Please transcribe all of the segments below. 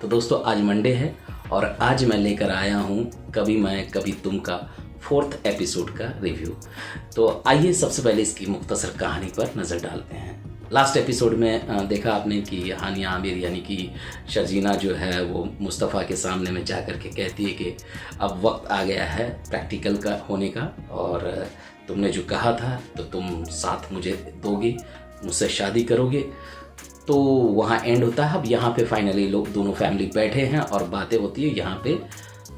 तो दोस्तों आज मंडे है और आज मैं लेकर आया हूँ कभी मैं कभी तुम का 4th एपिसोड का रिव्यू। तो आइए सबसे पहले इसकी मुख्तसर कहानी पर नज़र डालते हैं। लास्ट एपिसोड में देखा आपने कि हानिया आमिर यानी कि शर्जीना जो है वो मुस्तफ़ा के सामने में जा कर के कहती है कि अब वक्त आ गया है प्रैक्टिकल का होने का और तुमने जो कहा था तो तुम साथ मुझे दोगे, मुझसे शादी करोगे। तो वहाँ एंड होता है। अब यहाँ पे फाइनली लोग दोनों फैमिली बैठे हैं और बातें होती है। यहाँ पे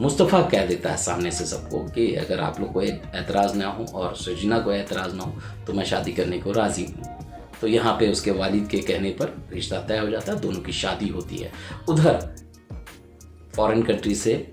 मुस्तफ़ा कह देता है सामने से सबको कि अगर आप लोग को एतराज़ ना हो और शर्जीना को एतराज़ ना हो तो मैं शादी करने को राज़ी हूँ। तो यहाँ पे उसके वालिद के कहने पर रिश्ता तय हो जाता है, दोनों की शादी होती है। उधर फॉरेन कंट्री से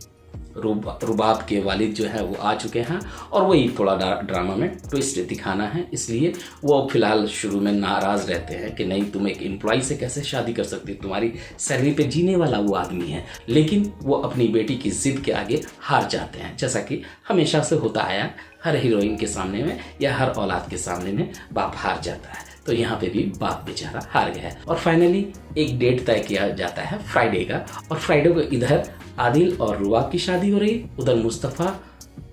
रुबाब के वालिद जो है वो आ चुके हैं और वही थोड़ा ड्रामा में ट्विस्ट दिखाना है, इसलिए वो फिलहाल शुरू में नाराज़ रहते हैं कि नहीं तुम एक एम्प्लॉय से कैसे शादी कर सकती, तुम्हारी सैलरी पे जीने वाला वो आदमी है। लेकिन वो अपनी बेटी की ज़िद के आगे हार जाते हैं, जैसा कि हमेशा से होता आया हर हीरोइन के सामने में या हर औलाद के सामने में बाप हार जाता है। तो यहाँ पे भी बाप बेचारा हार गया है और फाइनली एक डेट तय किया जाता है फ्राइडे का। और फ्राइडे को इधर आदिल और रुबाब की शादी हो रही, उधर मुस्तफ़ा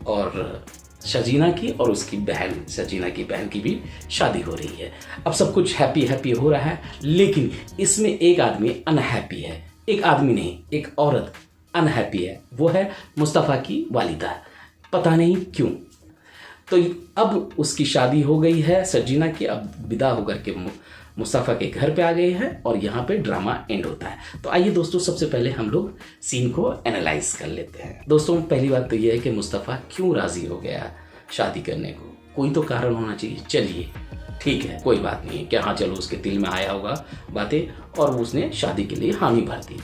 और शर्जीना की और उसकी बहन शर्जीना की बहन की भी शादी हो रही है। अब सब कुछ हैप्पी हो रहा है, लेकिन इसमें एक आदमी अनहैप्पी है। एक आदमी नहीं, एक औरत अनहैप्पी है, वो है मुस्तफ़ा की वालिदा। पता नहीं क्यों। तो अब उसकी शादी हो गई है शर्जीना की, अब विदा होकर के मुस्तफ़ा के घर पे आ गए हैं और यहाँ पे ड्रामा एंड होता है। तो आइए दोस्तों सबसे पहले हम लोग सीन को एनालाइज कर लेते हैं। दोस्तों पहली बात तो ये है कि मुस्तफ़ा क्यों राज़ी हो गया शादी करने को, कोई तो कारण होना चाहिए। चलिए ठीक है, कोई बात नहीं है कि हाँ चलो उसके दिल में आया होगा बातें और उसने शादी के लिए हामी भर दी।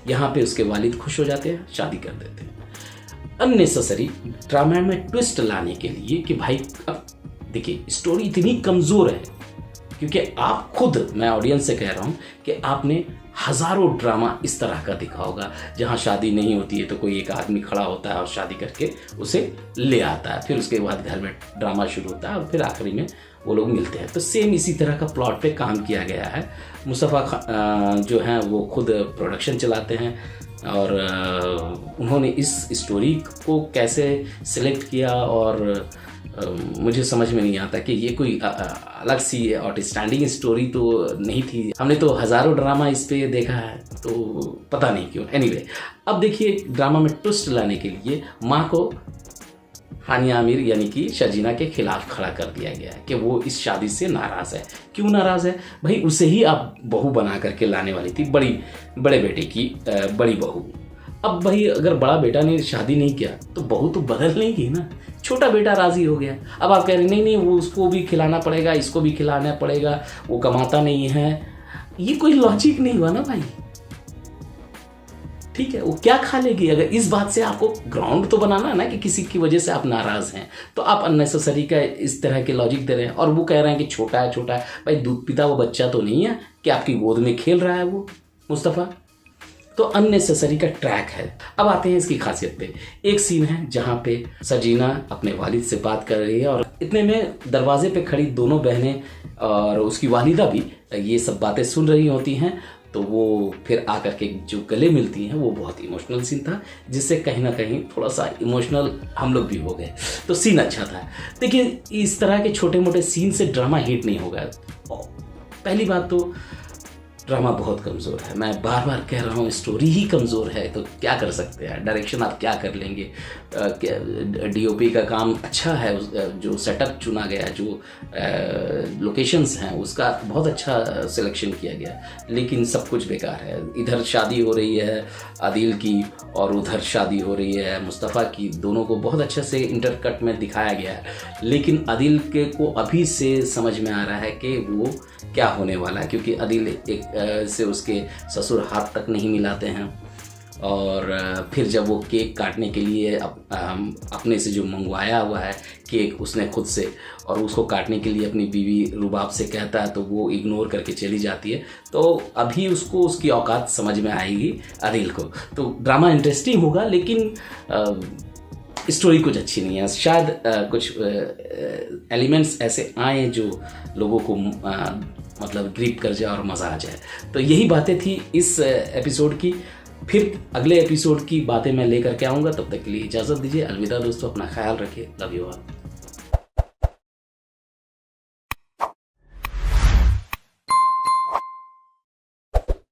यहाँ पे उसके वालिद खुश हो जाते हैं, शादी कर देते हैं। अननेसेसरी ड्रामा में ट्विस्ट लाने के लिए कि भाई अब देखिए स्टोरी इतनी कमज़ोर है क्योंकि आप खुद, मैं ऑडियंस से कह रहा हूँ कि आपने हज़ारों ड्रामा इस तरह का देखा होगा जहाँ शादी नहीं होती है तो कोई एक आदमी खड़ा होता है और शादी करके उसे ले आता है, फिर उसके बाद घर में ड्रामा शुरू होता है और फिर आखिरी में वो लोग मिलते हैं। तो सेम इसी तरह का प्लॉट पे काम किया गया है। मुस्तफ़ा जो हैं वो खुद प्रोडक्शन चलाते हैं और उन्होंने इस स्टोरी को कैसे सिलेक्ट किया और मुझे समझ में नहीं आता कि ये कोई अलग सी आउटस्टैंडिंग स्टोरी तो नहीं थी। हमने तो हज़ारों ड्रामा इस पे देखा है, तो पता नहीं क्यों। एनीवे, अब देखिए ड्रामा में ट्विस्ट लाने के लिए माँ को हानिया आमिर यानी कि शर्जीना के खिलाफ खड़ा कर दिया गया है कि वो इस शादी से नाराज़ है। क्यों नाराज़ है भाई? उसे ही आप बहू बना करके लाने वाली थी, बड़े बेटे की बड़ी बहू। अब भाई अगर बड़ा बेटा ने शादी नहीं किया तो बहू तो बदल नहीं गई ना। छोटा बेटा राज़ी हो गया, अब आप कह रहे नहीं वो उसको भी खिलाना पड़ेगा, इसको भी खिलाना पड़ेगा, वो कमाता नहीं है। ये कोई लॉजिक नहीं हुआ ना भाई। ठीक है, वो क्या खा लेगी? अगर इस बात से आपको ग्राउंड तो बनाना है ना कि किसी की वजह से आप नाराज़ हैं, तो आप अननेसेसरी का इस तरह के लॉजिक दे रहे हैं। और वो कह रहे हैं कि छोटा है भाई, दूध पीता वो बच्चा तो नहीं है कि आपकी गोद में खेल रहा है वो मुस्तफ़ा। तो अननेसेसरी का ट्रैक है। अब आते हैं इसकी खासियत पे। एक सीन है जहाँ पे शर्जीना अपने वालिद से बात कर रही है और इतने में दरवाजे पे खड़ी दोनों बहनें और उसकी वालिदा भी ये सब बातें सुन रही होती हैं। तो वो फिर आकर के जो गले मिलती हैं वो बहुत इमोशनल सीन था, जिससे कहीं ना कहीं थोड़ा सा इमोशनल हम लोग भी हो गए। तो सीन अच्छा था। देखिए इस तरह के छोटे मोटे सीन से ड्रामा हिट नहीं होगा। पहली बात तो ड्रामा बहुत कमज़ोर है, मैं बार बार कह रहा हूँ स्टोरी ही कमज़ोर है। तो क्या कर सकते हैं, डायरेक्शन आप क्या कर लेंगे। डीओपी का काम अच्छा है, जो सेटअप चुना गया, जो लोकेशंस हैं उसका बहुत अच्छा सिलेक्शन किया गया, लेकिन सब कुछ बेकार है। इधर शादी हो रही है आदिल की और उधर शादी हो रही है मुस्तफ़ा की, दोनों को बहुत अच्छे से इंटरकट में दिखाया गया है। लेकिन आदिल के को अभी से समझ में आ रहा है कि वो क्या होने वाला है, क्योंकि आदिल एक से उसके ससुर हाथ तक नहीं मिलाते हैं। और फिर जब वो केक काटने के लिए अपने से जो मंगवाया हुआ है केक उसने खुद से, और उसको काटने के लिए अपनी बीवी रुबाब से कहता है तो वो इग्नोर करके चली जाती है। तो अभी उसको उसकी औकात समझ में आएगी आदिल को। तो ड्रामा इंटरेस्टिंग होगा, लेकिन स्टोरी कुछ अच्छी नहीं है। शायद कुछ एलिमेंट्स ऐसे आए जो लोगों को मतलब ग्रिप कर जाए और मज़ा आ जाए। तो यही बातें थी इस एपिसोड की। फिर अगले एपिसोड की बातें मैं लेकर के आऊँगा। तब तक के लिए इजाज़त दीजिए, अलविदा दोस्तों, अपना ख्याल रखिए, लव यू ऑल।